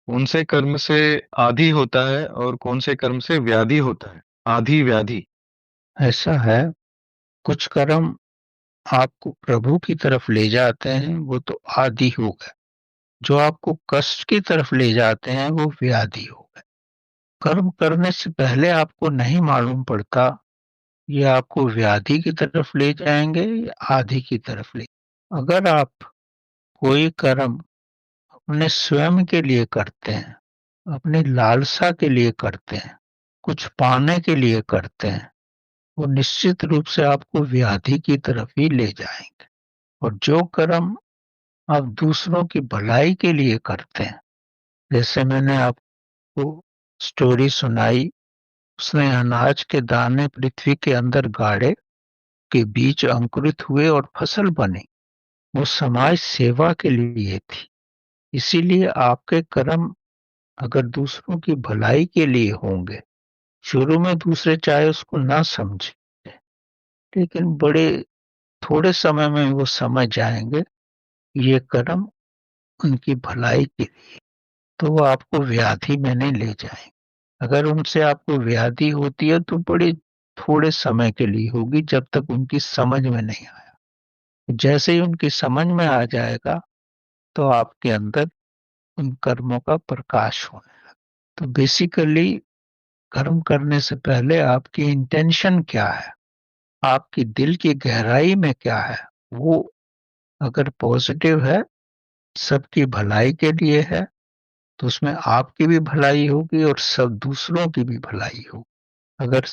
कौन से कर्म से आदि होता है और कौन से कर्म से व्याधि होता है? आदि व्याधि। ऐसा है, कुछ कर्म आपको प्रभु की तरफ ले जाते हैं, वो तो आदि हो गए। जो आपको कष्ट की तरफ ले जाते हैं वो व्याधि हो गए। कर्म करने से पहले आपको नहीं मालूम पड़ता ये आपको व्याधि की तरफ ले जाएंगे या आदि की तरफ ले। अगर आप कोई कर्म अपने स्वयं के लिए करते हैं, अपनी लालसा के लिए करते हैं, कुछ पाने के लिए करते हैं, वो निश्चित रूप से आपको व्याधि की तरफ ही ले जाएंगे। और जो कर्म आप दूसरों की भलाई के लिए करते हैं, जैसे मैंने आपको स्टोरी सुनाई, उसने अनाज के दाने पृथ्वी के अंदर गाड़े, के बीज अंकुरित हुए और फसल बनी, वो समाज सेवा के लिए थी। इसीलिए आपके कर्म अगर दूसरों की भलाई के लिए होंगे, शुरू में दूसरे चाहे उसको ना समझे, लेकिन बड़े थोड़े समय में वो समझ जाएंगे ये कर्म उनकी भलाई के लिए, तो वो आपको व्याधि में नहीं ले जाएंगे। अगर उनसे आपको व्याधि होती है तो बड़े थोड़े समय के लिए होगी, जब तक उनकी समझ में नहीं आया। जैसे ही उनकी समझ में आ जाएगा तो आपके अंदर उन कर्मों का प्रकाश होने लगा। तो बेसिकली कर्म करने से पहले आपकी इंटेंशन क्या है, आपकी दिल की गहराई में क्या है, वो अगर पॉजिटिव है, सबकी भलाई के लिए है, तो उसमें आपकी भी भलाई होगी और सब दूसरों की भी भलाई होगी। अगर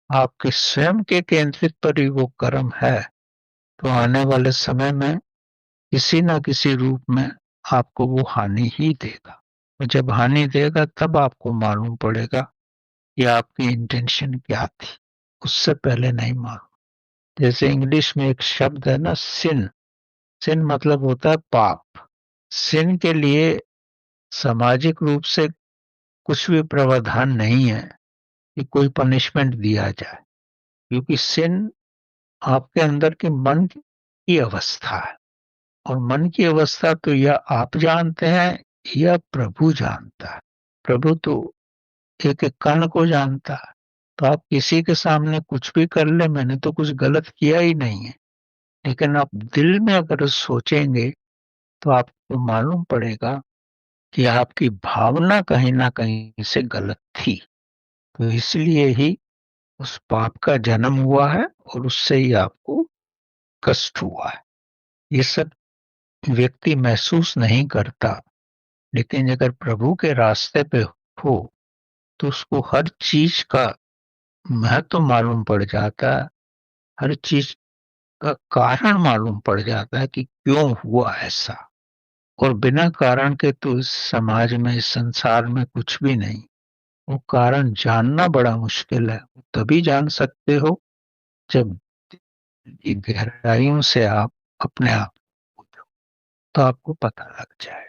आपके स्वयं के केंद्रित पर ही वो कर्म है, तो आने वाले समय में किसी न किसी रूप में आपको वो हानि ही देगा। और जब हानि देगा तब आपको मालूम पड़ेगा कि आपकी इंटेंशन क्या थी, उससे पहले नहीं मालूम। जैसे इंग्लिश में एक शब्द है ना, सिन। सिन मतलब होता है पाप। सिन के लिए सामाजिक रूप से कुछ भी प्रावधान नहीं है कि कोई पनिशमेंट दिया जाए, क्योंकि सिन आपके अंदर के मन की अवस्था है। और मन की अवस्था तो या आप जानते हैं या प्रभु जानता है। प्रभु तो एक एक कण को जानता है। तो आप किसी के सामने कुछ भी कर ले, मैंने तो कुछ गलत किया ही नहीं है, लेकिन आप दिल में अगर सोचेंगे तो आपको मालूम पड़ेगा कि आपकी भावना कहीं ना कहीं से गलत थी। तो इसलिए ही उस पाप का जन्म हुआ है और उससे ही आपको कष्ट हुआ है। ये सब व्यक्ति महसूस नहीं करता, लेकिन अगर प्रभु के रास्ते पे हो तो उसको हर चीज का महत्व मालूम पड़ जाता है, हर चीज का कारण मालूम पड़ जाता है कि क्यों हुआ ऐसा। और बिना कारण के तो इस समाज में, इस संसार में कुछ भी नहीं। वो कारण जानना बड़ा मुश्किल है, तभी जान सकते हो जब ये गहराइयों से आप अपने आप को पूछो, तो आपको पता लग जाए।